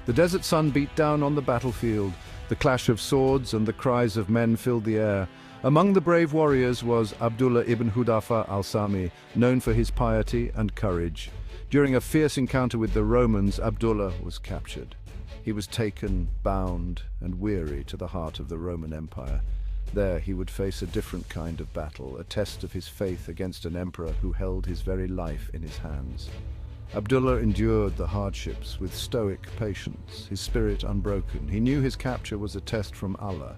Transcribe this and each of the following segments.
The desert sun beat down on the battlefield. The clash of swords and the cries of men filled the air. Among the brave warriors was Abdullah ibn Hudhafa al-Sahmi, known for his piety and courage. During a fierce encounter with the Romans, Abdullah was captured. He was taken, bound, and weary to the heart of the Roman Empire. There he would face a different kind of battle, a test of his faith against an emperor who held his very life in his hands. Abdullah endured the hardships with stoic patience, his spirit unbroken. He knew his capture was a test from Allah,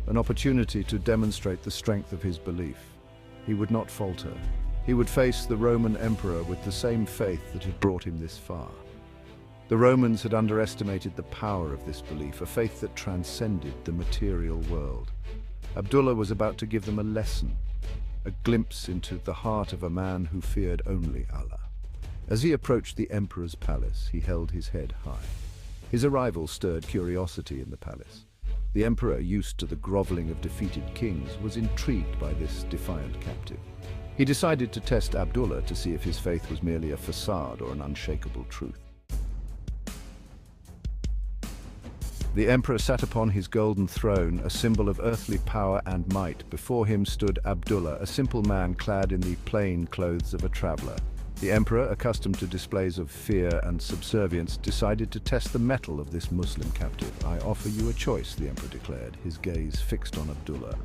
an opportunity to demonstrate the strength of his belief. He would not falter. He would face the Roman emperor with the same faith that had brought him this far. The Romans had underestimated the power of this belief, a faith that transcended the material world. Abdullah was about to give them a lesson, a glimpse into the heart of a man who feared only Allah. As he approached the emperor's palace, he held his head high. His arrival stirred curiosity in the palace. The emperor, used to the groveling of defeated kings, was intrigued by this defiant captive. He decided to test Abdullah to see if his faith was merely a facade or an unshakable truth. The emperor sat upon his golden throne, a symbol of earthly power and might. Before him stood Abdullah, a simple man clad in the plain clothes of a traveler. The emperor, accustomed to displays of fear and subservience, decided to test the mettle of this Muslim captive. "I offer you a choice," the emperor declared, his gaze fixed on Abdullah.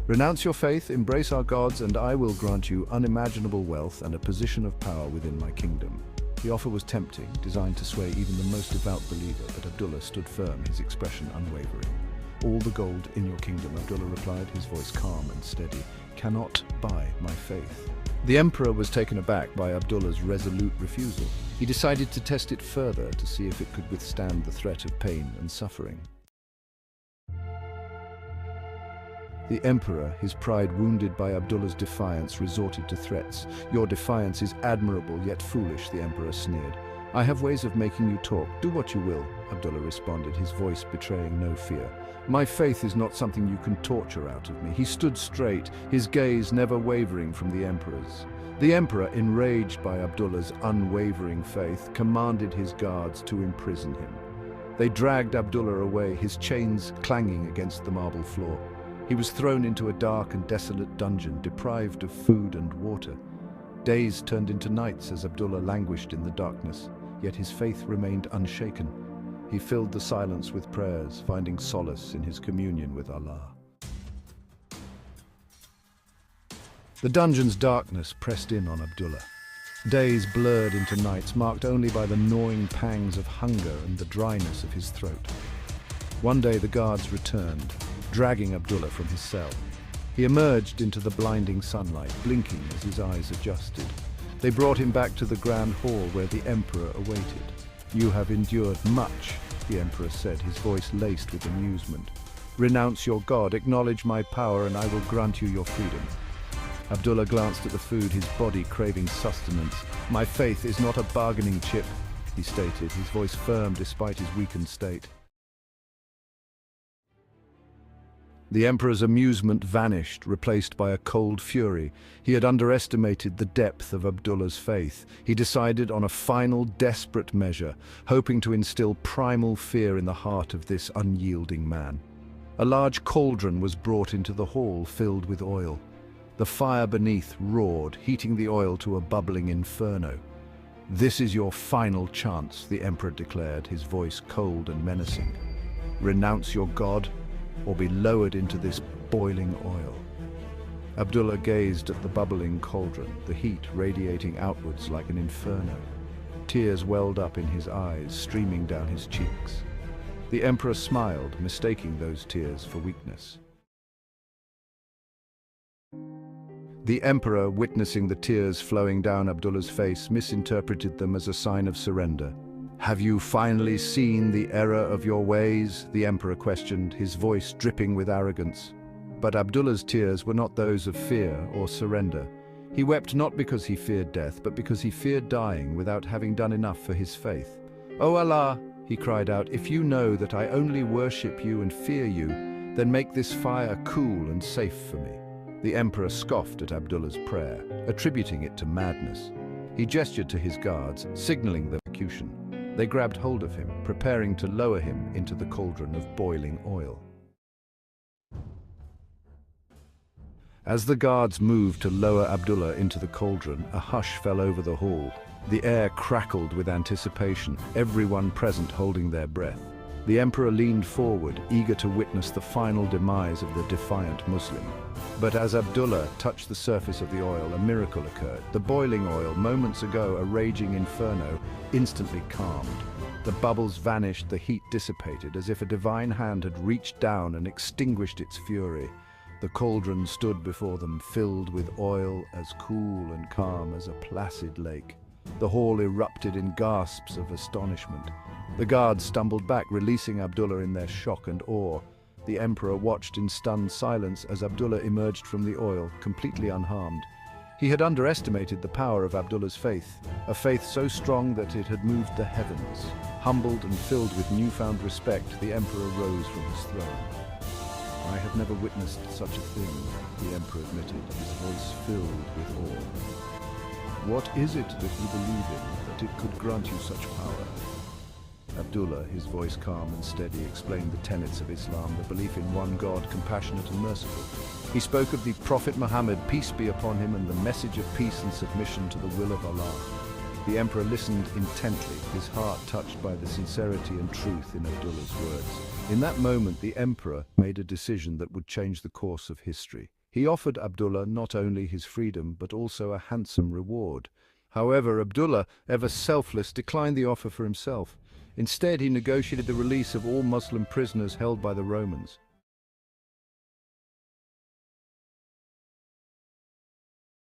"Renounce your faith, embrace our gods, and I will grant you unimaginable wealth and a position of power within my kingdom." The offer was tempting, designed to sway even the most devout believer, but Abdullah stood firm, his expression unwavering. "All the gold in your kingdom," Abdullah replied, his voice calm and steady, "cannot buy my faith." The emperor was taken aback by Abdullah's resolute refusal. He decided to test it further to see if it could withstand the threat of pain and suffering. The emperor, his pride wounded by Abdullah's defiance, resorted to threats. "Your defiance is admirable yet foolish," the emperor sneered. "I have ways of making you talk. Do what you will," Abdullah responded, his voice betraying no fear. "My faith is not something you can torture out of me." He stood straight, his gaze never wavering from the emperor's. The emperor, enraged by Abdullah's unwavering faith, commanded his guards to imprison him. They dragged Abdullah away, his chains clanging against the marble floor. He was thrown into a dark and desolate dungeon, deprived of food and water. Days turned into nights as Abdullah languished in the darkness, yet his faith remained unshaken. He filled the silence with prayers, finding solace in his communion with Allah. The dungeon's darkness pressed in on Abdullah. Days blurred into nights, marked only by the gnawing pangs of hunger and the dryness of his throat. One day the guards returned, dragging Abdullah from his cell. He emerged into the blinding sunlight, blinking as his eyes adjusted. They brought him back to the grand hall where the emperor awaited. "You have endured much," the emperor said, his voice laced with amusement. "Renounce your God, acknowledge my power, and I will grant you your freedom." Abdullah glanced at the food, his body craving sustenance. "My faith is not a bargaining chip," he stated, his voice firm despite his weakened state. The emperor's amusement vanished, replaced by a cold fury. He had underestimated the depth of Abdullah's faith. He decided on a final, desperate measure, hoping to instill primal fear in the heart of this unyielding man. A large cauldron was brought into the hall, filled with oil. The fire beneath roared, heating the oil to a bubbling inferno. "This is your final chance," the emperor declared, his voice cold and menacing. "Renounce your God, or be lowered into this boiling oil." Abdullah gazed at the bubbling cauldron, the heat radiating outwards like an inferno. Tears welled up in his eyes, streaming down his cheeks. The emperor smiled, mistaking those tears for weakness. The emperor, witnessing the tears flowing down Abdullah's face, misinterpreted them as a sign of surrender. "Have you finally seen the error of your ways?" the emperor questioned, his voice dripping with arrogance. But Abdullah's tears were not those of fear or surrender. He wept not because he feared death, but because he feared dying without having done enough for his faith. "O Allah," he cried out, "if you know that I only worship you and fear you, then make this fire cool and safe for me." The emperor scoffed at Abdullah's prayer, attributing it to madness. He gestured to his guards, signaling the execution. They grabbed hold of him, preparing to lower him into the cauldron of boiling oil. As the guards moved to lower Abdullah into the cauldron, a hush fell over the hall. The air crackled with anticipation, everyone present holding their breath. The emperor leaned forward, eager to witness the final demise of the defiant Muslim. But as Abdullah touched the surface of the oil, a miracle occurred. The boiling oil, moments ago a raging inferno, instantly calmed. The bubbles vanished, the heat dissipated, as if a divine hand had reached down and extinguished its fury. The cauldron stood before them, filled with oil as cool and calm as a placid lake. The hall erupted in gasps of astonishment. The guards stumbled back, releasing Abdullah in their shock and awe. The emperor watched in stunned silence as Abdullah emerged from the oil, completely unharmed. He had underestimated the power of Abdullah's faith, a faith so strong that it had moved the heavens. Humbled and filled with newfound respect, the emperor rose from his throne. "I have never witnessed such a thing," the emperor admitted, his voice filled with awe. "What is it that you believe in, that it could grant you such power?" Abdullah, his voice calm and steady, explained the tenets of Islam, the belief in one God, compassionate and merciful. He spoke of the Prophet Muhammad, peace be upon him, and the message of peace and submission to the will of Allah. The emperor listened intently, his heart touched by the sincerity and truth in Abdullah's words. In that moment, the emperor made a decision that would change the course of history. He offered Abdullah not only his freedom, but also a handsome reward. However, Abdullah, ever selfless, declined the offer for himself. Instead, he negotiated the release of all Muslim prisoners held by the Romans.